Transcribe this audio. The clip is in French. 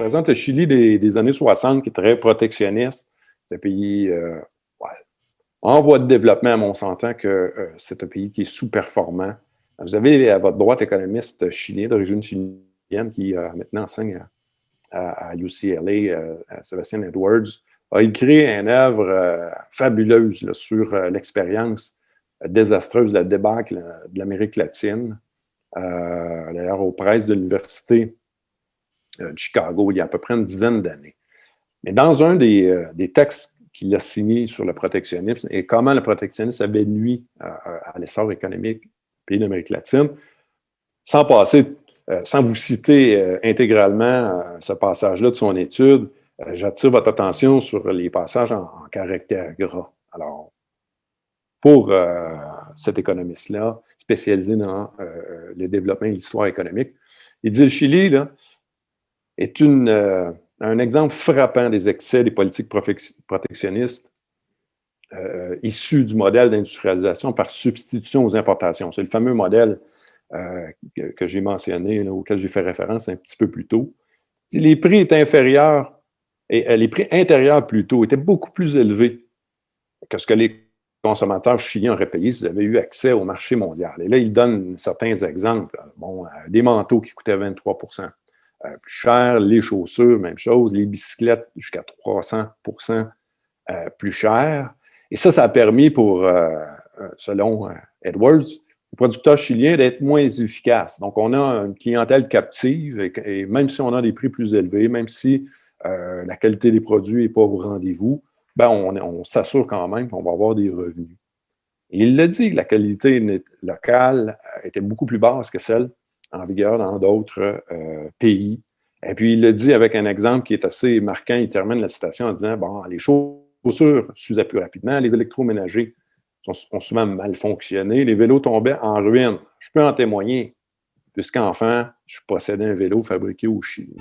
représente le Chili des années 60, qui est très protectionniste. C'est un pays ouais, en voie de développement, à mon sentant, que c'est un pays qui est sous-performant. Vous avez à votre droite économiste chilien, d'origine chilienne, qui maintenant enseigne à UCLA, Sébastien Edwards, a écrit une œuvre fabuleuse là, sur l'expérience désastreuse de la débâcle de l'Amérique latine. D'ailleurs, aux presses de l'Université de Chicago, il y a à peu près une dizaine d'années. Mais dans un des textes qu'il a signé sur le protectionnisme et comment le protectionnisme avait nuit à l'essor économique du pays d'Amérique latine, sans vous citer intégralement ce passage-là de son étude, j'attire votre attention sur les passages en caractère gras. Alors, pour cet économiste-là, spécialisé dans le développement et l'histoire économique, il dit le Chili là, est un exemple frappant des excès des politiques protectionnistes issus du modèle d'industrialisation par substitution aux importations. C'est le fameux modèle que j'ai mentionné, là, auquel j'ai fait référence un petit peu plus tôt. Les prix étaient inférieurs, et les prix intérieurs plutôt, étaient beaucoup plus élevés que ce que les consommateurs chiliens auraient payé s'ils avaient eu accès au marché mondial. Et là, il donne certains exemples. Bon, des manteaux qui coûtaient 23 plus cher, les chaussures, même chose, les bicyclettes jusqu'à 300 plus cher. Et ça a permis pour, selon Edwards, aux producteurs chiliens d'être moins efficaces. Donc, on a une clientèle captive et même si on a des prix plus élevés, même si la qualité des produits n'est pas au rendez-vous, ben on s'assure quand même qu'on va avoir des revenus. Et il l'a dit, la qualité locale était beaucoup plus basse que celle en vigueur dans d'autres pays. Et puis, il le dit avec un exemple qui est assez marquant. Il termine la citation en disant, bon, les chaussures s'usaient plus rapidement, les électroménagers ont souvent mal fonctionné, les vélos tombaient en ruine. Je peux en témoigner, puisqu'enfant, je possédais un vélo fabriqué au Chili.